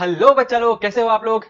Hello बच्चा लोग, कैसे हो आप लोग।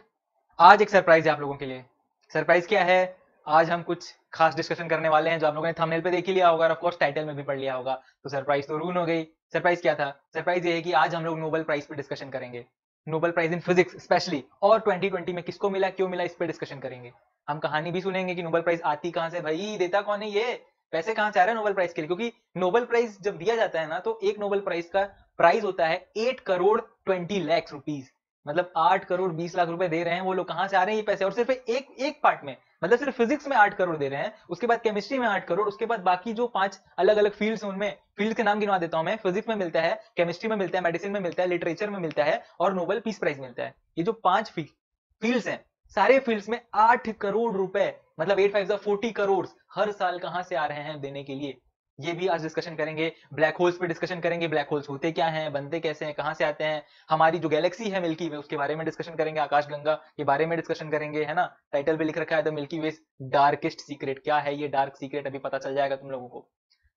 आज एक सरप्राइज है आप लोगों के लिए। सरप्राइज क्या है? आज हम कुछ खास डिस्कशन करने वाले हैं जो आप लोगों ने थंबनेल पे देख ही लिया होगा और ऑफ कोर्स टाइटल में भी पढ़ लिया होगा। तो सरप्राइज तो रूल हो गई। सरप्राइज क्या था? सरप्राइज ये है कि आज हम लोग नोबेल प्राइज पे डिस्कशन करेंगे। Nobel prize in physics specially, और 2020 में किसको मिला, क्यों मिला, इस पे डिस्कशन करेंगे। हम कहानी भी सुनेंगे कि नोबेल प्राइज आती कहां से, भाई देता कौन है, ये पैसे कहां से आ रहे हैं नोबेल प्राइज के लिए। क्योंकि नोबेल प्राइज जब दिया जाता है ना, तो एक नोबेल प्राइज का प्राइस होता है 8 करोड़ 20 लाख रुपीज। मतलब 8 करोड़ 20 लाख रुपए दे रहे हैं वो लोग। कहां से आ रहे हैं ये पैसे? और सिर्फ एक एक पार्ट में, मतलब सिर्फ फिजिक्स में 8 करोड़ दे रहे हैं, उसके बाद केमिस्ट्री में 8 करोड़, उसके बाद बाकी जो 5 अलग अलग फील्ड्स हैं उनमें, फील्ड के नाम गिनवा देता हूं मैं। फिजिक्स में मिलता है, केमिस्ट्री में मिलता है, मेडिसिन में मिलता है, लिटरेचर में मिलता है और नोबेल पीस प्राइज मिलता है। ये जो 5 फील्ड्स हैं, सारे फील्ड्स में 8 करोड़ रुपए, मतलब 8 5 40 करोड़ हर साल कहां से आ रहे हैं देने के लिए। ये भी आज डिस्कशन करेंगे। ब्लैक होल्स पे डिस्कशन करेंगे, ब्लैक होल्स होते क्या हैं, बनते कैसे हैं, कहां से आते हैं। हमारी जो गैलेक्सी है मिल्की वे, उसके बारे में डिस्कशन करेंगे। आकाशगंगा के बारे में डिस्कशन करेंगे, है ना। टाइटल पे लिख रखा है the milky way darkest secret. क्या है ये डार्क सीक्रेट, अभी पता चल जाएगा तुम लोगों को।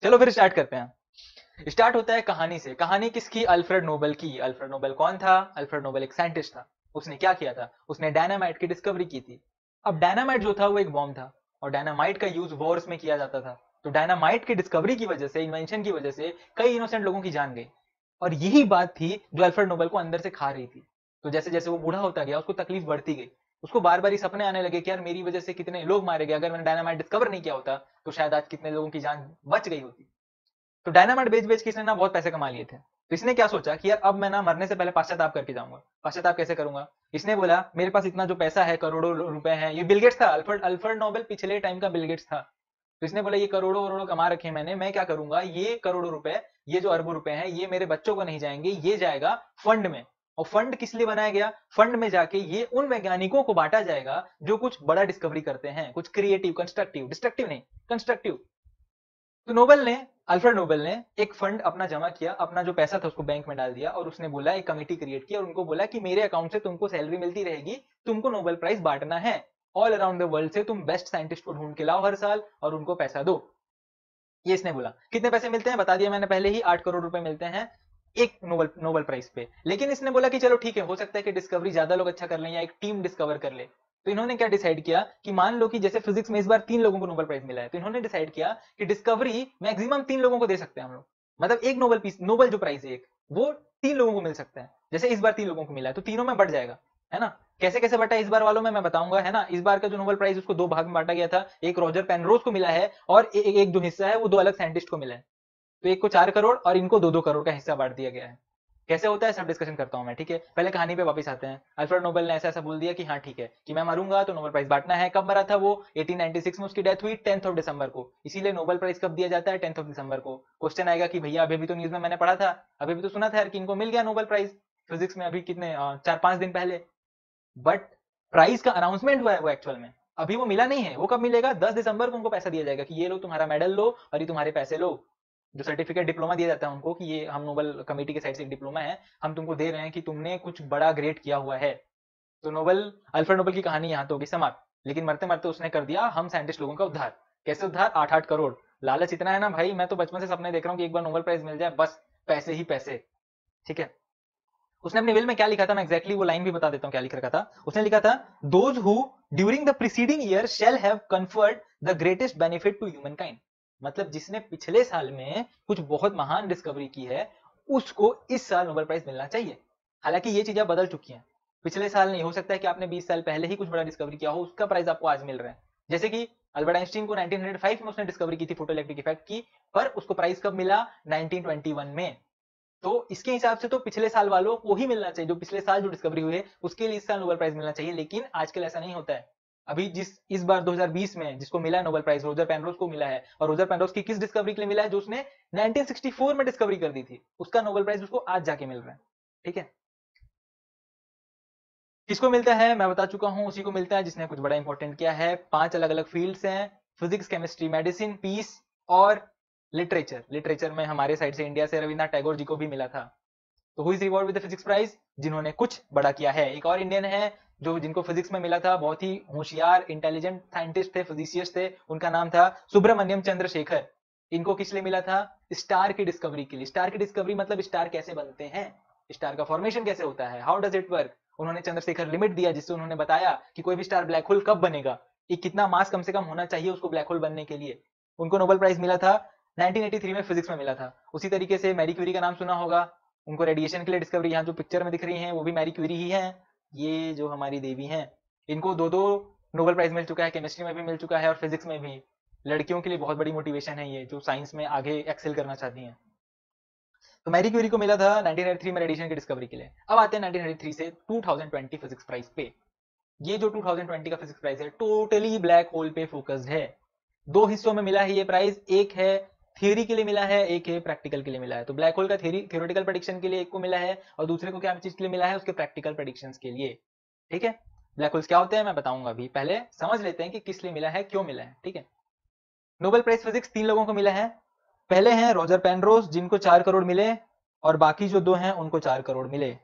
चलो फिर स्टार्ट करते हैं। स्टार्ट होता है कहानी से। कहानी किसकी? अल्फ्रेड नोबेल की। अल्फ्रेड नोबेल कौन था? अल्फ्रेड नोबेल एक साइंटिस्ट था। उसने क्या किया था? उसने डायनामाइट की डिस्कवरी की थी। अब डायनामाइट जो था वो एक बॉम्ब था, और डायनामाइट का यूज वॉर्स में किया जाता था। तो डायनामाइट की डिस्कवरी की वजह से, इन्वेंशन की वजह से कई इनोसेंट लोगों की जान गई। और यही बात थी जो अल्फ्रेड नोबेल को अंदर से खा रही थी। तो जैसे जैसे वो बूढ़ा होता गया, उसको तकलीफ बढ़ती गई। उसको बार बार ये सपने आने लगे कि यार मेरी वजह से कितने लोग मारे गए, अगर मैंने डायनामाइट डिस्कवर नहीं किया होता तो शायद आज कितने लोगों की जान बच गई होती। तो डायनामाइट बेच बेच के इसने ना बहुत पैसे कमा लिए थे। तो इसने क्या सोचा कि यार अब मैं ना मरने से पहले पश्चाताप करके जाऊंगा। पश्चाताप कैसे करूंगा? इसने बोला मेरे पास इतना जो पैसा है, करोड़ों रुपए हैं। ये बिल गेट्स था, अल्फ्रेड अल्फ्रेड नोबेल पिछले टाइम का बिल गेट्स था। तो इसने बोला ये करोड़ों करोड़ों कमा रखे हैं मैंने, मैं क्या करूंगा, ये करोड़ों रुपए, ये जो अरबों रुपए हैं, ये मेरे बच्चों को नहीं जाएंगे, ये जाएगा फंड में। और फंड किस लिए बनाया गया? फंड में जाके ये उन वैज्ञानिकों को बांटा जाएगा जो कुछ बड़ा डिस्कवरी करते हैं, कुछ क्रिएटिव, कंस्ट्रक्टिव, डिस्ट्रक्टिव नहीं, कंस्ट्रक्टिव। तो नोबेल ने, अल्फ्रेड नोबेल ने एक फंड अपना जमा किया, अपना जो पैसा था उसको बैंक में डाल दिया, और उसने बोला, एक कमेटी क्रिएट की और उनको बोला कि मेरे अकाउंट से तुमको सैलरी मिलती रहेगी, तुमको नोबेल प्राइज बांटना है। ऑल अराउंड द वर्ल्ड से तुम बेस्ट साइंटिस्ट को ढूंढ के लाओ हर साल और उनको पैसा दो। ये इसने बोला। कितने पैसे मिलते हैं बता दिया मैंने पहले ही, 8 करोड़ रुपए मिलते हैं एक नोबेल नोबेल प्राइज पे। लेकिन इसने बोला कि चलो ठीक है, हो सकता है कि डिस्कवरी ज्यादा लोग अच्छा कर लें या एक टीम डिस्कवर कर ले। तो इन्होंने क्या डिसाइड किया कि मान लो कि जैसे फिजिक्स में इस बार 3 लोगों को नोबेल प्राइज मिला है, तो इन्होंने डिसाइड किया कि डिस्कवरी मैक्सिमम 3 लोगों को दे सकते हैं हम लोग। मतलब एक नोबेल पीस, नोबेल जो प्राइज है एक, वो 3 लोगों को मिल सकता है। जैसे इस बार 3 लोगों को मिला है तो तीनों में बढ़ जाएगा, है ना। कैसे कैसे बटा इस बार वालों में मैं बताऊंगा, है ना। इस बार का जो नोबेल प्राइज उसको 2 भाग में बांटा गया था। एक रॉजर पेनरोज को मिला है और एक जो हिस्सा है वो 2 अलग साइंटिस्ट को मिला है। तो एक को 4 करोड़ और इनको 2-2 करोड़ का हिस्सा बांट दिया गया है। कैसे होता है सब डिस्कशन करता हूं मैं, ठीक है। पहले कहानी पे वापस आते हैं। अल्फ्रेड नोबेल ने ऐसा ऐसा बोल दिया कि हाँ ठीक है, कि मैं मरूंगा तो नोबेल प्राइज बांटना है। कब मरा था वो? 1896 में उसकी डेथ हुई 10 दिसंबर को। इसीलिए नोबेल प्राइज कब दिया जाता है? 10 दिसंबर को। क्वेश्चन आएगा कि भैया अभी भी तो न्यूज में मैंने पढ़ा था, अभी भी तो सुना था यार कि इनको मिल गया नोबेल प्राइज फिजिक्स में, अभी कितने 4-5 दिन पहले। बट प्राइज का अनाउंसमेंट हुआ है वो एक्चुअल में, अभी वो मिला नहीं है। वो कब मिलेगा? 10 दिसंबर को उनको पैसा दिया जाएगा कि ये लो तुम्हारा मेडल लो और ये तुम्हारे पैसे लो। जो सर्टिफिकेट, डिप्लोमा दिया जाता है उनको कि ये हम नोबेल कमेटी के साइड से एक डिप्लोमा है, हम तुमको दे रहे हैं कि तुमने कुछ बड़ा ग्रेट किया हुआ है। तो नोबेल, अल्फ्रेड नोबेल की कहानी यहाँ तो होगी समाप्त। लेकिन मरते मरते उसने कर दिया हम साइंटिस्ट लोगों का उद्धार। कैसे उद्धार? 8-8 करोड़। लालच इतना है ना भाई, मैं तो बचपन से सपने देख रहा हूँ कि एक बार नोबेल प्राइज मिल जाए, बस पैसे ही पैसे। ठीक है। उसने अपने विल में क्या लिखा था, मैं एक्जैक्टली वो लाइन भी बता देता हूँ क्या लिख रखा था। उसने लिखा था, those who during the preceding year shall have conferred the greatest benefit to humankind. मतलब जिसने पिछले साल में कुछ बहुत महान डिस्कवरी की है, उसको इस साल नोबेल प्राइज मिलना चाहिए। हालांकि ये चीजें बदल चुकी हैं। पिछले साल नहीं, हो सकता है कि आपने 20 साल पहले ही कुछ बड़ा डिस्कवरी किया हो, उसका प्राइज आपको आज मिल रहा है। जैसे कि अल्बर्ट आइंस्टीन को 1905 में उसने डिस्कवरी की थी फोटो इलेक्ट्रिक इफेक्ट की, पर उसको प्राइज कब मिला? 1921 में। तो इसके हिसाब से तो पिछले साल वालों को ही मिलना चाहिए, जो पिछले साल जो डिस्कवरी हुई है उसके लिए इस साल नोबेल प्राइज मिलना चाहिए। लेकिन आजकल ऐसा नहीं होता है। अभी इस बार 2020 में जिसको मिला है नोबेल प्राइज, रोजर पेनरोज को मिला है। और रोजर पेनरोज की किस डिस्कवरी के लिए मिला है? जो उसने 1964 में डिस्कवरी कर दी थी, उसका नोबेल प्राइज उसको आज जाके मिल रहा है। ठीक है। किसको मिलता है मैं बता चुका हूं, उसी को मिलता है जिसने कुछ बड़ा इंपॉर्टेंट किया है। 5 अलग अलग फील्ड्स हैं, फिजिक्स, केमिस्ट्री, मेडिसिन, पीस और लिटरेचर। लिटरेचर में हमारे साइड से इंडिया से रविन्द्रनाथ टैगोर जी को भी मिला था। तो who is reward with the physics prize? जिन्होंने कुछ बड़ा किया है। एक और इंडियन है जो जिनको फिजिक्स में मिला था, बहुत ही होशियार इंटेलिजेंट साइंटिस्ट थे, फिजिशियस्ट थे, उनका नाम था सुब्रमण्यम चंद्रशेखर। इनको किस लिए मिला था? स्टार की डिस्कवरी के लिए। स्टार की डिस्कवरी मतलब स्टार कैसे बनते हैं, स्टार का फॉर्मेशन कैसे होता है, हाउ डज इट वर्क, उन्होंने चंद्रशेखर लिमिट दिया, जिससे उन्होंने बताया कि कोई भी स्टार ब्लैक होल कब बनेगा, एक कितना मास कम से कम होना चाहिए उसको ब्लैक होल बनने के लिए। उनको नोबेल प्राइज मिला था 1983 में फिजिक्स में मिला था। उसी तरीके से मैरी क्यूरी का नाम सुना होगा, उनको रेडिएशन के लिए डिस्कवरी, यहाँ जो पिक्चर में दिख रही है वो भी मैरी क्यूरी ही है, ये जो हमारी देवी हैं। इनको दो दो नोबेल प्राइज मिल चुका है, केमिस्ट्री में भी मिल चुका है और फिजिक्स में भी। लड़कियों के लिए बहुत बड़ी मोटिवेशन है ये, जो साइंस में आगे एक्सेल करना चाहती हैं। तो मैरी क्यूरी को मिला था 1983 में रेडिएशन की डिस्कवरी के लिए। अब आते हैं 1983 से 2020 फिजिक्स प्राइज पे। ये जो 2020 का फिजिक्स प्राइज है टोटली ब्लैक होल पे फोकस्ड है। दो हिस्सों में मिला है ये प्राइज, एक है थियरी के लिए मिला है, एक है प्रैक्टिकल के लिए मिला है। तो ब्लैक होल का थियोरेटिकल प्रेडिक्शन के लिए एक को मिला है और दूसरे को क्या चीज के लिए मिला है, उसके प्रैक्टिकल प्रेडिक्शंस के लिए। ठीक है, ब्लैक होल्स क्या होते हैं मैं बताऊंगा अभी, पहले समझ लेते हैं कि किस लिए मिला है, क्यों मिला है। ठीक है, नोबेल प्राइज फिजिक्स 3 लोगों को मिला है। पहले हैं रॉजर पेनरोज, जिनको 4 करोड़ मिले, और बाकी जो 2 हैं उनको 4 करोड़ मिले।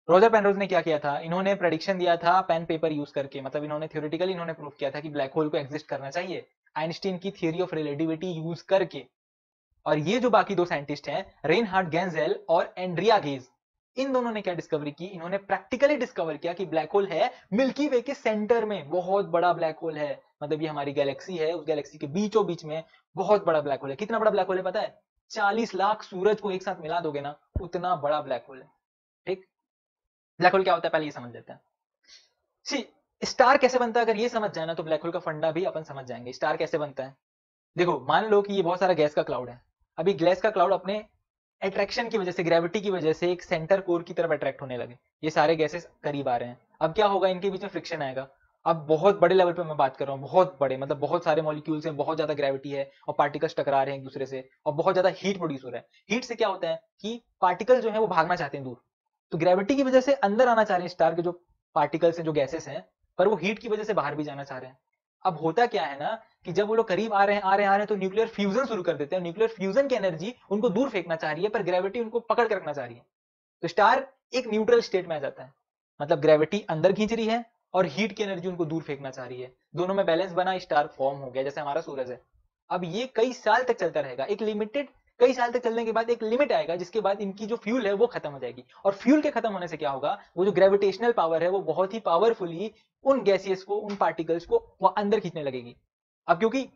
रॉजर पेनरोज ने क्या किया था, इन्होंने प्रेडिक्शन दिया था पेन पेपर यूज करके, मतलब इन्होंने थ्योरेटिकली इन्होंने प्रूव किया था कि ब्लैक होल को एग्जिस्ट करना चाहिए आइंस्टीन की थियरी ऑफ रिलेटिविटी यूज करके। और ये जो बाकी 2 साइंटिस्ट हैं, रेनहार्ड गेंजेल और एंड्रिया गेज, इन दोनों ने क्या डिस्कवरी की, इन्होंने प्रैक्टिकली डिस्कवर किया कि ब्लैक होल है मिल्की वे के सेंटर में, बहुत बड़ा ब्लैक होल है। मतलब ये हमारी गैलेक्सी है, उस गैलेक्सी के बीचों बीच में बहुत बड़ा ब्लैक होल है। कितना बड़ा ब्लैक होल है पता है, 40 लाख सूरज को एक साथ मिला दोगे ना, उतना बड़ा ब्लैक होल है। ठीक, ब्लैक होल क्या होता है पहले ये समझ लेते हैं। सी, स्टार कैसे बनता है, अगर ये समझ जाए ना तो ब्लैक होल का फंडा भी अपन समझ जाएंगे। स्टार कैसे बनता है, देखो मान लो कि ये बहुत सारा गैस का क्लाउड है। अभी गैस का क्लाउड अपने अट्रैक्शन की वजह से, ग्रेविटी की वजह से एक सेंटर कोर की तरफ अट्रैक्ट होने लगे, ये सारे गैसेस करीब आ रहे हैं। अब क्या होगा, इनके बीच में फ्रिक्शन आएगा। अब बहुत बड़े लेवल पे मैं बात कर रहा हूँ, बहुत बड़े मतलब बहुत सारे मॉलिक्यूल्स हैं, बहुत ज्यादा ग्रेविटी है और पार्टिकल्स टकरा रहे हैं एक दूसरे से और बहुत ज्यादा हीट प्रोड्यूस हो रहा है। हीट से क्या होता है कि पार्टिकल जो है वो भागना चाहते हैं दूर, तो ग्रेविटी की वजह से अंदर आना चाह रहे हैं स्टार के जो पार्टिकल्स हैं, जो गैसेस हैं, पर वो हीट की वजह से बाहर भी जाना चाह रहे हैं। अब होता क्या है ना कि जब वो लोग करीब आ रहे हैं तो न्यूक्लियर फ्यूजन शुरू कर देते हैं। न्यूक्लियर फ्यूजन की एनर्जी उनको दूर फेंकना चाह रही है, पर ग्रेविटी उनको पकड़ कर रखना चाह रही है। तो स्टार एक न्यूट्रल स्टेट में आ जाता है, मतलब ग्रेविटी अंदर खींच रही है और हीट की एनर्जी उनको दूर फेंकना चाह रही है, दोनों में बैलेंस बना, स्टार फॉर्म हो गया, जैसे हमारा सूरज है। अब ये कई साल तक चलता रहेगा, एक लिमिटेड, कई साल तक चलने के बाद एक लिमिट आएगा जिसके बाद इनकी जो फ्यूल है वो खत्म हो जाएगी। और फ्यूल के खत्म होने से क्या होगा, वो जो ग्रेविटेशनल पावर है वो बहुत ही पावरफुली उन गैसेस को, उन पार्टिकल्स को वो अंदर खींचने लगेगी। अब क्योंकि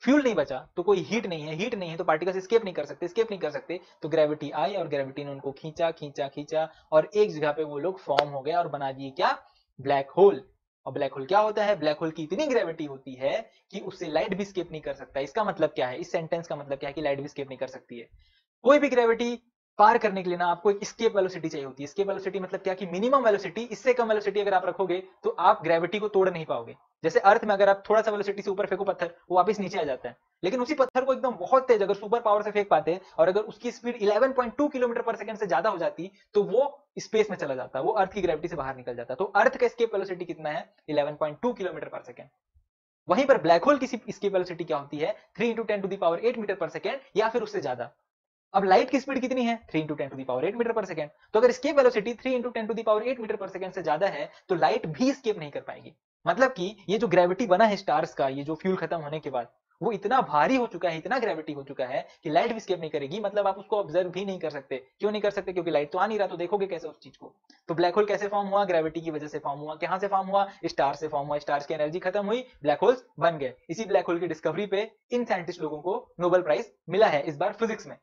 फ्यूल नहीं बचा तो कोई हीट नहीं है, हीट नहीं है तो पार्टिकल्स एस्केप नहीं कर सकते, एस्केप नहीं कर सकते तो ग्रेविटी आई और ग्रेविटी ने उनको खींचा खींचा खींचा और एक जगह पे वो लोग फॉर्म हो गए और बना दिए क्या, ब्लैक होल। और ब्लैक होल क्या होता है, ब्लैक होल की इतनी ग्रेविटी होती है कि उससे लाइट भी स्केप नहीं कर सकता। इसका मतलब क्या है, इस सेंटेंस का मतलब क्या है कि लाइट भी स्केप नहीं कर सकती है। कोई भी ग्रेविटी पार करने के लिए ना आपको एक एस्केप वेलोसिटी चाहिए होती है। एस्केप वेलोसिटी मतलब क्या कि मिनिमम वेलोसिटी, इससे कम वेलोसिटी अगर आप रखोगे तो आप ग्रेविटी को तोड़ नहीं पाओगे। जैसे अर्थ में अगर आप थोड़ा सा वेलोसिटी से ऊपर फेंको पत्थर, वो वापस नीचे आ जाता है, लेकिन उसी पत्थर को एकदम बहुत तेज अगर सुपर पावर से फेंक पाते और अगर उसकी स्पीड 11.2 किलोमीटर पर सेकंड से ज्यादा हो जाती तो वो स्पेस में चला जाता, वो अर्थ की ग्रेविटी से बाहर निकल जाता। तो अर्थ का एस्केप वेलोसिटी कितना है, 11.2 किलोमीटर पर सेकंड। वहीं पर ब्लैक होल की एस्केप वेलोसिटी क्या होती है, 3 × 10⁸ मीटर पर सेकंड या फिर उससे ज्यादा। अब लाइट की स्पीड कितनी है, 3 × 10⁸ मीटर पर सेकंड। तो अगर स्केप वेलोसिटी 3 × 10⁸ मीटर पर सेकंड से ज्यादा है तो लाइट भी स्केप नहीं कर पाएगी। मतलब कि ये जो ग्रेविटी बना है स्टार्स का, ये जो फ्यूल खत्म होने के बाद वो इतना भारी हो चुका है, इतना ग्रेविटी हो चुका है कि लाइट भी स्केप नहीं करेगी। मतलब आप उसको ऑब्जर्व भी नहीं कर सकते। क्यों नहीं कर सकते, क्योंकि लाइट तो आ नहीं रहा, तो देखोगे कैसे उस चीज को। तो ब्लैक होल कैसे फॉर्म हुआ, ग्रेविटी की वजह से फॉर्म हुआ। कहां से फॉर्म हुआ, स्टार से फॉर्म हुआ। स्टार्स की एनर्जी खत्म हुई, ब्लैक होल्स बन गए। इसी ब्लैक होल की डिस्कवरी पे इन साइंटिस्ट लोगों को नोबेल प्राइज मिला है, इस बार फिजिक्स में।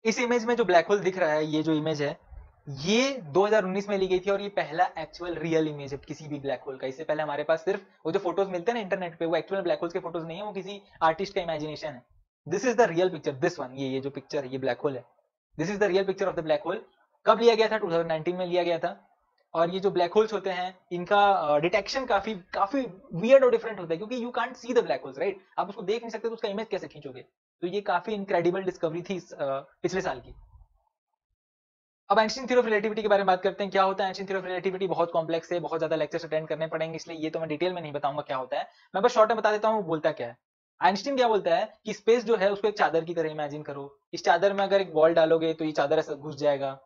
इस इमेज में जो ब्लैक होल दिख रहा है, ये जो इमेज है ये 2019 में ली गई थी और ये पहला एक्चुअल रियल इमेज है किसी भी ब्लैक होल का। इससे पहले हमारे पास सिर्फ वो जो फोटोज मिलते हैं ना इंटरनेट पे, वो एक्चुअल ब्लैक होल्स के फोटोज नहीं है, वो किसी आर्टिस्ट का इमेजिनेशन है। This is the real picture, this one, ये जो पिक्चर है ये ब्लैक होल है। This is the real picture of the black hole. कब लिया गया था, 2019 में लिया गया था। और ये जो ब्लैक होल्स होते हैं इनका डिटेक्शन काफी काफी वियर्ड और डिफरेंट होता है, क्योंकि you can't see the black holes, right. आप उसको देख नहीं सकते तो उसका इमेज कैसे खींचोगे। तो ये काफी इनक्रेडिबल डिस्कवरी थी पिछले साल की। अब आइंस्टीन थ्योरी ऑफ रिलेटिविटी के बारे में बात करते हैं। क्या होता है आइंस्टीन थ्योरी ऑफ रिलेटिविटी, बहुत कॉम्प्लेक्स है, बहुत ज्यादा लेक्चर्स अटेंड करने पड़ेंगे, इसलिए ये तो मैं डिटेल में नहीं बताऊंगा क्या होता है। मैं बस शॉर्ट में बता देता हूँ बोलता क्या है। आइंस्टीन क्या बोलता है कि स्पेस जो है उसको एक चादर की तरह इमेजिन करो। इस चादर में अगर एक बॉल डालोगे तो ये चादर ऐसा घुस जाएगा।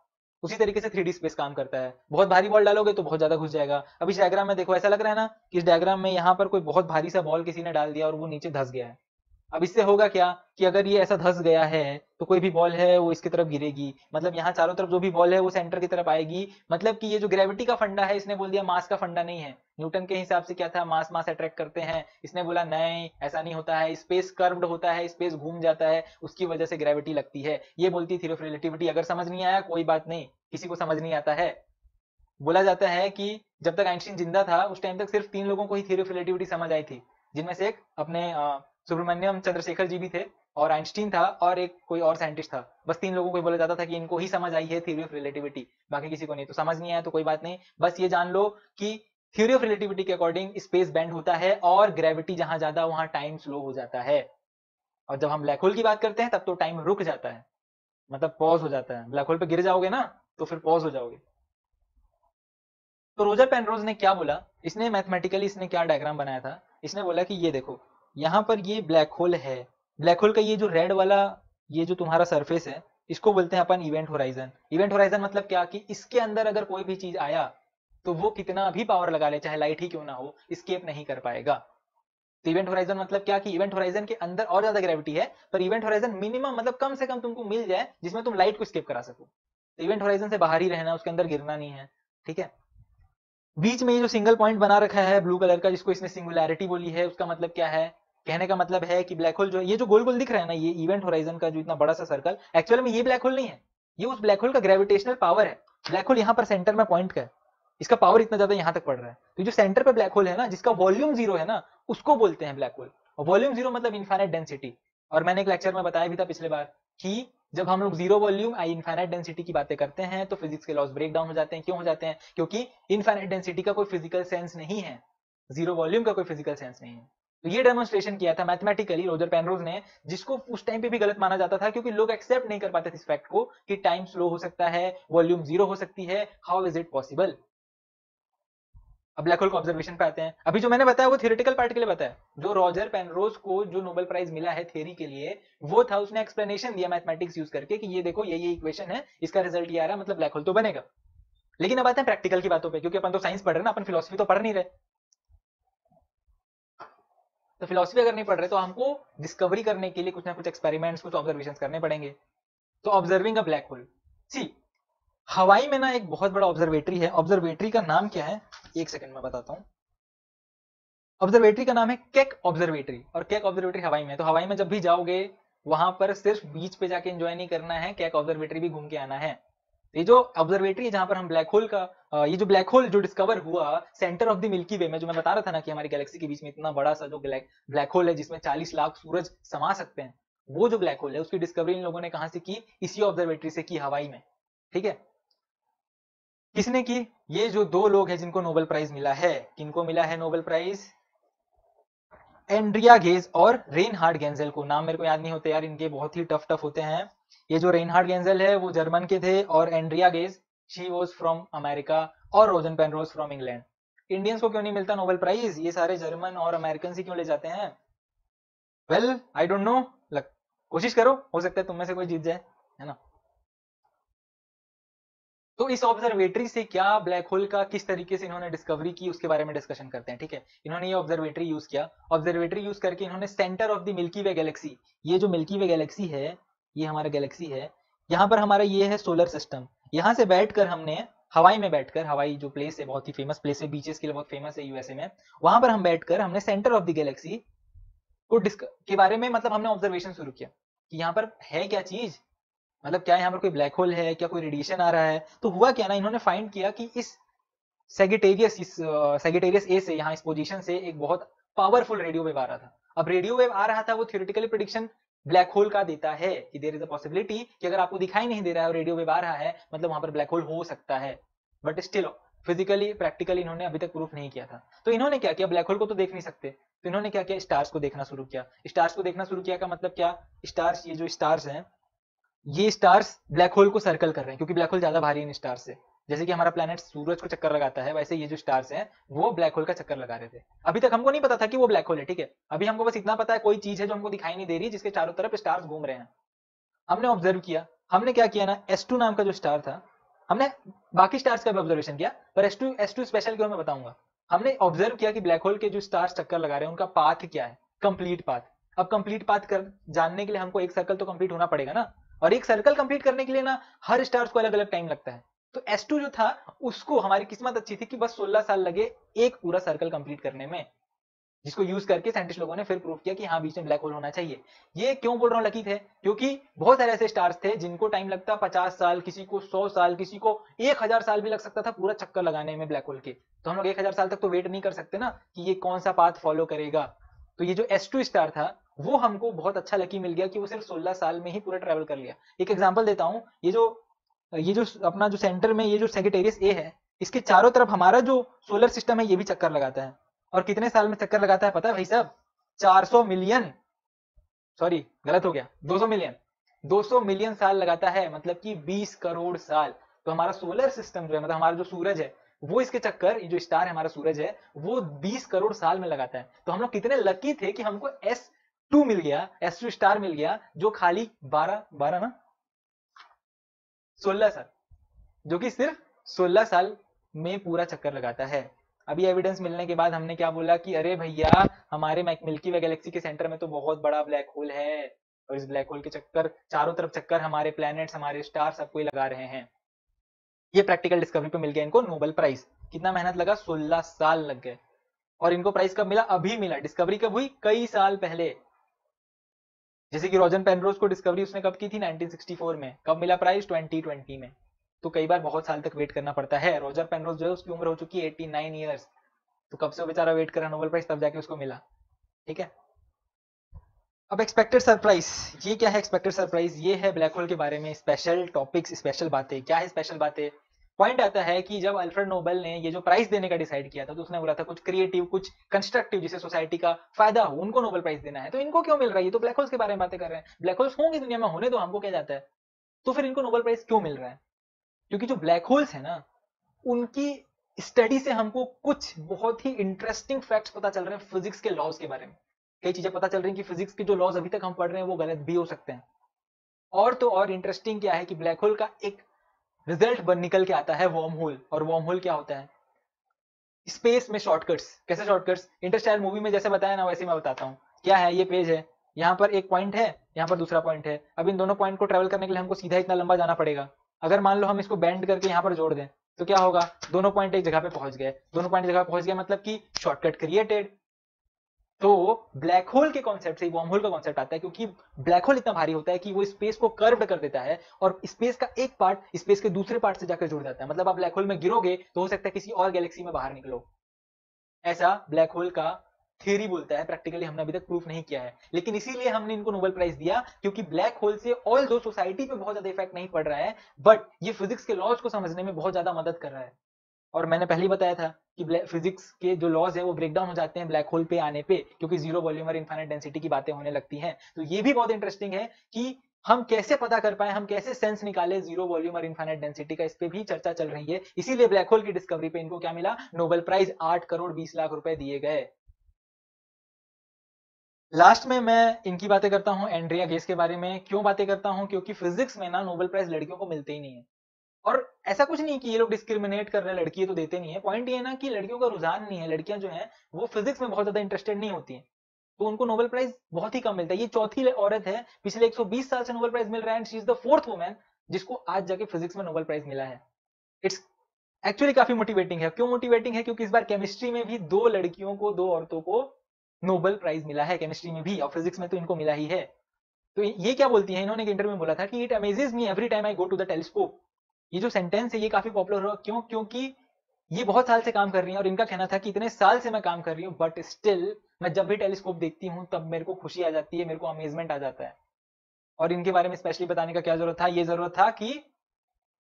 उसी तरीके से 3D स्पेस काम करता है। बहुत भारी बॉल डालोगे तो बहुत ज्यादा घुस जाएगा। अब इस डायग्राम में देखो, ऐसा लग रहा है ना कि इस डायग्राम में यहाँ पर कोई बहुत भारी सा बॉल किसी ने डाल दिया और वो नीचे धंस गया है। अब इससे होगा क्या कि अगर ये ऐसा धंस गया है तो कोई भी बॉल है वो इसकी तरफ गिरेगी, मतलब यहाँ चारों तरफ जो भी बॉल है वो सेंटर की तरफ आएगी। मतलब कि ये जो ग्रेविटी का फंडा है इसने बोल दिया मास का फंडा नहीं है। न्यूटन के हिसाब से क्या था, मास मास अट्रैक्ट करते हैं, इसने बोला नहीं ऐसा नहीं होता है, स्पेस कर्व्ड होता है, स्पेस घूम जाता है, उसकी वजह से ग्रेविटी लगती है। ये बोलती थ्योरी ऑफ रिलेटिविटी। अगर समझ नहीं आया कोई बात नहीं, किसी को समझ नहीं आता है। बोला जाता है कि जब तक आइंस्टीन जिंदा था उस टाइम तक सिर्फ 3 लोगों को ही थ्योरी ऑफ रिलेटिविटी समझ आई थी, जिनमें से एक अपने सुब्रमण्यम चंद्रशेखर जी भी थे, और आइंस्टीन था, और एक कोई और साइंटिस्ट था। बस 3 लोगों को ही बोला जाता था कि इनको ही समझ आई है थ्योरी ऑफ रिलेटिविटी, बाकी किसी को नहीं। तो समझ नहीं आया तो कोई बात नहीं, बस ये जान लो कि थ्योरी ऑफ रिलेटिविटी के अकॉर्डिंग स्पेस बेंड होता है और ग्रेविटी जहां ज्यादा वहां टाइम स्लो हो जाता है। और जब हम ब्लैक होल की बात करते हैं तब तो टाइम रुक जाता है, मतलब पॉज हो जाता है। ब्लैक होल पे गिर जाओगे ना तो फिर पॉज हो जाओगे। तो रोजर पेनरोज ने क्या बोला, इसने मैथमेटिकली इसने क्या डायग्राम बनाया था, इसने बोला कि ये देखो यहाँ पर ये ब्लैक होल है, ब्लैक होल का ये जो रेड वाला ये जो तुम्हारा सरफेस है इसको बोलते हैं अपन इवेंट होराइजन। इवेंट होराइजन मतलब क्या कि इसके अंदर अगर कोई भी चीज आया तो वो कितना भी पावर लगा ले, चाहे लाइट ही क्यों ना हो, स्केप नहीं कर पाएगा। तो इवेंट होराइजन मतलब क्या कि इवेंट होराइजन के अंदर और ज्यादा ग्रेविटी है, पर इवेंट होराइजन मिनिमम मतलब कम से कम तुमको मिल जाए जिसमें तुम लाइट को स्केप करा सको। तो इवेंट होराइजन से बाहर ही रहना, उसके अंदर गिरना नहीं है, ठीक है। बीच में ये जो सिंगल पॉइंट बना रखा है ब्लू कलर का जिसको इसने सिंगुलैरिटी बोली है, उसका मतलब क्या है, कहने का मतलब है कि ब्लैक होल जो है, ये जो गोल गोल दिख रहा है ना, ये इवेंट होराइजन का जो इतना बड़ा सा सर्कल, एक्चुअल में ये ब्लैक होल नहीं है, ये उस ब्लैक होल का ग्रेविटेशनल पावर है। ब्लैक होल यहाँ पर सेंटर में पॉइंट का है, इसका पावर इतना ज्यादा यहाँ तक पड़ रहा है। तो जो सेंटर पे ब्लैक होल है ना, जिसका वॉल्यूम जीरो है ना, उसको बोलते हैं ब्लैक होल। और वॉल्यूम जीरो मतलब इनफाइनाइट डेंसिटी। और मैंने एक लेक्चर में बताया भी था पिछले बार कि जब हम लोग जीरो वॉल्यूम आई इनफाइनाइट डेंसिटी की बातें करते हैं तो फिजिक्स के लॉज ब्रेक डाउन हो जाते हैं। क्यों हो जाते हैं? क्योंकि इनफाइनाइट डेंसिटी का कोई फिजिकल सेंस नहीं है, जीरो वॉल्यूम का कोई फिजिकल सेंस नहीं है। तो ये डेमोन्स्ट्रेशन किया था मैथमेटिकली रोजर पेनरोज ने, जिसको उस टाइम पे भी गलत माना जाता था क्योंकि लोग एक्सेप्ट नहीं कर पाते थे इस फैक्ट को कि टाइम स्लो हो सकता है, वॉल्यूम जीरो हो सकती है, हाउ इज इट पॉसिबल। अब ब्लैक होल को ऑब्जर्वेशन पे आते हैं। अभी जो मैंने बताया वो थियोरेटिकल पार्ट के लिए बताया। जो रॉजर पेनरोज को जो नोबेल प्राइज मिला है थ्योरी के लिए, वो था उसने एक्सप्लेनेशन दिया मैथमेटिक्स यूज करके कि ये देखो ये इक्वेशन है, इसका रिजल्ट ये आ रहा है, मतलब ब्लैक होल तो बनेगा। लेकिन अब आते हैं प्रैक्टिकल की बातों पे, क्योंकि अपन तो साइंस पढ़ रहे हैं ना, अपन फिलोसफी तो पढ़ नहीं रहे। तो फिलोसफी अगर नहीं पढ़ रहे तो हमको डिस्कवरी करने के लिए कुछ ना कुछ एक्सपेरिमेंट्स, कुछ ऑब्जर्वेशन करने पड़ेंगे। तो ऑब्जर्विंग अ ब्लैक होल, सी हवाई में ना एक बहुत बड़ा ऑब्जर्वेटरी है। ऑब्जर्वेटरी का नाम क्या है, एक सेकंड में बताता हूँ। ऑब्जर्वेटरी का नाम है केक ऑब्जर्वेटरी, और केक ऑब्जर्वेटरी हवाई में। तो हवाई में जब भी जाओगे वहां पर सिर्फ बीच पे जाके एंजॉय नहीं करना है, केक ऑब्जर्वेटरी भी घूम के आना है। ये जो ऑब्जर्वेटरी है जहां पर हम ब्लैक होल का ये जो ब्लैक होल जो डिस्कवर हुआ सेंटर ऑफ द मिल्की वे में, जो मैं बता रहा था ना कि हमारी गैलेक्सी के बीच में इतना बड़ा सा जो ब्लैक होल है जिसमें 40 लाख सूरज समा सकते हैं, वो जो ब्लैक होल है उसकी डिस्कवरी इन लोगों ने कहां से की, इसी ऑब्जर्वेटरी से की, हवाई में। ठीक है, किसने की? ये जो दो लोग हैं जिनको नोबेल प्राइज मिला है, किनको मिला है नोबेल प्राइज? एंड्रिया गेज और रेनहार्ड गेंजेल को। नाम मेरे को याद नहीं होते यार इनके, बहुत ही टफ टफ होते हैं। ये जो रेनहार्ड गेंजेल है वो जर्मन के थे, और Andrea Ghez she was from America, और रोजन पेनरोज फ्रॉम इंग्लैंड। इंडियंस को क्यों नहीं मिलता नोबेल प्राइज? ये सारे जर्मन और अमेरिकन ही क्यों ले जाते हैं? वेल आई डोंट नो, कोशिश करो, हो सकता है तुम में से कोई जीत जाए, है ना। तो इस ऑब्जर्वेटरी से क्या ब्लैक होल का किस तरीके से इन्होंने डिस्कवरी की उसके बारे में डिस्कशन करते हैं। ठीक है, इन्होंने ये ऑब्जर्वेटरी यूज किया। ऑब्जर्वेटरी यूज करके इन्होंने centre of the milky way Galaxy, ये जो मिल्की वे गैलेक्सी है, ये हमारा गैलेक्सी है, यहाँ पर हमारा ये है सोलर सिस्टम। यहाँ से बैठकर हमने हवाई में बैठकर, हवाई जो प्लेस है बहुत ही फेमस प्लेस है, बीचेस के लिए बहुत फेमस है यूएसए में, वहां पर हम बैठकर हमने सेंटर ऑफ द गैलेक्सी को के बारे में मतलब हमने ऑब्जर्वेशन शुरू किया कि यहाँ पर है क्या चीज, मतलब क्या यहाँ पर कोई ब्लैक होल है, क्या कोई रेडिएशन आ रहा है। तो हुआ क्या ना, इन्होंने फाइंड किया कि इस सेगिटेरियस ए से, यहाँ इस पोजीशन से एक बहुत पावरफुल रेडियो वेव आ रहा था। अब रेडियो वेव आ रहा था, वो थियोरेटिकली प्रेडिक्शन ब्लैक होल का देता है कि देयर इज अ पॉसिबिलिटी कि अगर आपको दिखाई नहीं दे रहा है और रेडियो वेव आ रहा है, मतलब वहां पर ब्लैक होल हो सकता है। बट स्टिल फिजिकली प्रैक्टिकली इन्होंने अभी तक प्रूफ नहीं किया था। तो इन्होंने क्या किया, ब्लैक होल को तो देख नहीं सकते, तो इन्होंने क्या किया, स्टार्स को देखना शुरू किया। स्टार्स को देखना शुरू किया का मतलब क्या, स्टार्स, ये जो स्टार्स हैं, ये स्टार्स ब्लैक होल को सर्कल कर रहे हैं, क्योंकि ब्लैक होल ज्यादा भारी है इन स्टार से। जैसे कि हमारा प्लैनेट सूरज को चक्कर लगाता है, वैसे ये जो स्टार्स हैं वो ब्लैक होल का चक्कर लगा रहे थे। अभी तक हमको नहीं पता था कि वो ब्लैक होल है, ठीक है। अभी हमको बस इतना पता है कोई चीज है जो हमको दिखाई नहीं दे रही, जिसके चारों तरफ स्टार्स घूम रहे हैं। हमने ऑब्जर्व किया, हमने क्या किया ना, S2 नाम का जो स्टार था, हमने बाकी स्टार्स का भी ऑब्जर्वेशन किया, पर S2 स्पेशल क्यों मैं बताऊंगा। हमने ऑब्जर्व किया कि ब्लैक होल के जो स्टार्स चक्कर लगा रहे हैं उनका पाथ क्या है, कंप्लीट पाथ। अब कंप्लीट पाथ कर जानने के लिए हमको एक सर्कल तो कंप्लीट होना पड़ेगा ना, और एक सर्कल कंप्लीट करने के लिए ना हर स्टार्स को अलग अलग टाइम लगता है। तो S2 जो था उसको हमारी किस्मत अच्छी थी कि बस 16 साल लगे एक पूरा सर्कल कंप्लीट करने में, जिसको यूज करके साइंटिस्ट लोगों ने फिर प्रूव किया कि हाँ बीच में ब्लैक होल होना चाहिए। ये क्यों बोल रहा हूँ लकी थे, क्योंकि बहुत सारे ऐसे स्टार्स थे जिनको टाइम लगता 50 साल, किसी को 100 साल, किसी को 1000 साल भी लग सकता था पूरा चक्कर लगाने में ब्लैक होल के। तो हम लोग 1000 साल तक तो वेट नहीं कर सकते ना कि ये कौन सा पाथ फॉलो करेगा। तो ये जो S2 स्टार था वो हमको बहुत अच्छा लकी मिल गया कि वो सिर्फ 16 साल में ही पूरा ट्रेवल कर लिया। एक एग्जाम्पल देता हूँ, ये जो अपना जो सेंटर में ये जो सेजिटेरियस ए है, इसके चारों तरफ हमारा जो सोलर सिस्टम है ये भी चक्कर लगाता है। और कितने साल में चक्कर लगाता है पता है भाई साहब? 400 मिलियन, सॉरी गलत हो गया, 200 मिलियन, 200 मिलियन साल लगाता है, मतलब कि 20 करोड़ साल। तो हमारा सोलर सिस्टम जो है, मतलब हमारा जो सूरज है, वो इसके चक्कर, ये जो स्टार है हमारा सूरज है, वो 20 करोड़ साल में लगाता है। तो हम लोग कितने लकी थे कि हमको S2 मिल गया, S2 स्टार मिल गया, जो खाली 12 ना 16 साल, जो कि सिर्फ 16 साल में पूरा चक्कर लगाता है। अभी एविडेंस मिलने के बाद हमने क्या बोला कि अरे भैया हमारे मिल्की वे गैलेक्सी के सेंटर में तो बहुत बड़ा ब्लैक होल है, और इस ब्लैक होल के चक्कर चारों तरफ चक्कर हमारे प्लैनेट्स, हमारे स्टार सबको ही लगा रहे हैं। ये प्रैक्टिकल डिस्कवरी पे मिल गया इनको नोबेल प्राइज। कितना मेहनत लगा? 16 साल लग गए। और इनको प्राइज कब मिला? अभी मिला। डिस्कवरी कब हुई? कई साल पहले। जैसे कि रॉजर पेनरोज को डिस्कवरी उसने कब की थी? 1964 में। कब मिला प्राइज? 2020 में। तो कई बार बहुत साल तक वेट करना पड़ता है। रॉजर पेनरोज जो है उसकी उम्र हो चुकी है 89 ईयर्स। तो कब से वो बेचारा वेट कर रहा नोबेल प्राइज, तब जाके उसको मिला। ठीक है। अब एक्सपेक्टेड सरप्राइज, ये क्या है एक्सपेक्टेड सरप्राइज? ये है ब्लैक होल के बारे में स्पेशल टॉपिक्स, स्पेशल बातें। क्या है स्पेशल बातें? पॉइंट आता है कि जब अल्फ्रेड नोबेल ने ये जो प्राइज देने का डिसाइड किया था, तो उसने बोला था कुछ क्रिएटिव, कुछ कंस्ट्रक्टिव, जिससे सोसाइटी का फायदा हो, उनको नोबेल प्राइज देना है। तो इनको क्यों मिल रहा है? ये तो ब्लैक होल्स के बारे में बातें कर रहे हैं। ब्लैक होल्स होंगे दुनिया में, होने दो, हमको क्या जाता है। तो फिर इनको नोबेल प्राइज क्यों मिल रहा है? क्योंकि जो ब्लैक होल्स है ना, उनकी स्टडी से हमको कुछ बहुत ही इंटरेस्टिंग फैक्ट्स पता चल रहे हैं फिजिक्स के लॉज के बारे में। कई चीजें पता चल रही हैं कि फिजिक्स के जो लॉज अभी तक हम पढ़ रहे हैं वो गलत भी हो सकते हैं। और तो और इंटरेस्टिंग क्या है कि ब्लैक होल का एक रिजल्ट बन निकल के आता है वर्म होल। और वर्म होल क्या होता है? स्पेस में शॉर्टकट्स। कैसे शॉर्टकट्स? इंटरस्टेलर मूवी में जैसे बताया ना, वैसे मैं बताता हूँ। क्या है? ये पेज है, यहाँ पर एक पॉइंट है, यहाँ पर दूसरा पॉइंट है। अब इन दोनों पॉइंट को ट्रेवल करने के लिए हमको सीधा इतना लंबा जाना पड़ेगा। अगर मान लो हम इसको बेंड करके यहाँ पर जोड़ दें, तो क्या होगा? दोनों पॉइंट एक जगह पे पहुंच गए। दोनों पॉइंट जगह पहुंच गए मतलब कि शॉर्टकट क्रिएटेड। तो ब्लैक होल के कॉन्सेप्ट से वर्म होल का कॉन्सेप्ट आता है, क्योंकि ब्लैक होल इतना भारी होता है कि वो स्पेस को कर्व्ड कर देता है, और स्पेस का एक पार्ट स्पेस के दूसरे पार्ट से जाकर जुड़ जाता है। मतलब आप ब्लैक होल में गिरोगे तो हो सकता है किसी और गैलेक्सी में बाहर निकलो। ऐसा ब्लैक होल का थ्योरी बोलता है। प्रैक्टिकली हमने अभी तक प्रूफ नहीं किया है, लेकिन इसीलिए हमने इनको नोबेल प्राइज दिया, क्योंकि ब्लैक होल से ऑल दो सोसाइटी पे बहुत ज्यादा इफेक्ट नहीं पड़ रहा है, बट ये फिजिक्स के लॉज को समझने में बहुत ज्यादा मदद कर रहा है। और मैंने पहले ही बताया था कि फिजिक्स के जो लॉज है वो ब्रेक डाउन हो जाते हैं ब्लैक होल पे आने पे, क्योंकि जीरो वॉल्यूम और इनफाइनाइट डेंसिटी की बातें होने लगती हैं। तो ये भी बहुत इंटरेस्टिंग है कि हम कैसे पता कर पाए, हम कैसे सेंस निकाले जीरो वॉल्यूम और इनफाइनाइट डेंसिटी का। इस पे भी चर्चा चल रही है। इसीलिए ब्लैक होल की डिस्कवरी पे इनको क्या मिला? Nobel prize. 8 करोड़ 20 लाख रुपए दिए गए। लास्ट में मैं इनकी बातें करता हूँ, एंड्रिया गेस के बारे में। क्यों बातें करता हूँ? क्योंकि फिजिक्स में ना नोबेल प्राइज लड़कियों को मिलते ही नहीं है। और ऐसा कुछ नहीं कि ये लोग डिस्क्रिमिनेट कर रहे हैं, लड़की तो देते नहीं है। पॉइंट ये है ना कि लड़कियों का रुझान नहीं है। लड़कियां जो हैं वो फिजिक्स में बहुत ज्यादा इंटरेस्टेड नहीं होती हैं, तो उनको नोबेल प्राइज बहुत ही कम मिलता है। ये चौथी औरत है पिछले 120 साल से नोबेल प्राइज मिल रहा है, and she is the fourth woman जिसको आज जाके फिजिक्स में नोबेल प्राइज मिला है। इट्स एक्चुअली काफी मोटिवेटिंग है। क्यों मोटिवेटिंग है? क्योंकि इस बार केमिस्ट्री में भी दो लड़कियों को, दो औरतों को नोबेल प्राइज मिला है केमिस्ट्री में भी, और फिजिक्स में तो इनको मिला ही है। तो ये क्या बोलती है? इन्होंने एक इंटरव्यू में बोला था कि it amazes me every time I go to the telescope. ये जो सेंटेंस है ये काफी पॉपुलर हुआ। क्यों? क्योंकि ये बहुत साल से काम कर रही है, और इनका कहना था कि इतने साल से मैं काम कर रही हूँ, बट स्टिल मैं जब भी टेलीस्कोप देखती हूँ तब मेरे को खुशी आ जाती है, मेरे को अमेजमेंट आ जाता है। और इनके बारे में स्पेशली बताने का क्या जरूरत था? ये जरूरत था कि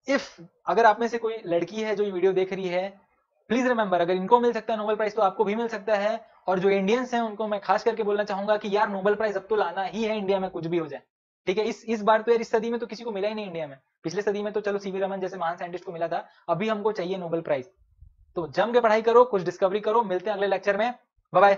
इफ अगर आप में से कोई लड़की है जो ये वीडियो देख रही है, प्लीज रिमेंबर, अगर इनको मिल सकता है नोबेल प्राइज तो आपको भी मिल सकता है। और जो इंडियंस हैं उनको मैं खास करके बोलना चाहूंगा कि यार नोबेल प्राइज अब तो लाना ही है इंडिया में, कुछ भी हो जाए। ठीक है, इस बार तो यार इस सदी में तो किसी को मिला ही नहीं इंडिया में। पिछले सदी में तो चलो सीवी रमन जैसे महान साइंटिस्ट को मिला था, अभी हमको चाहिए नोबेल प्राइज। तो जम के पढ़ाई करो, कुछ डिस्कवरी करो। मिलते हैं अगले लेक्चर में। Bye bye.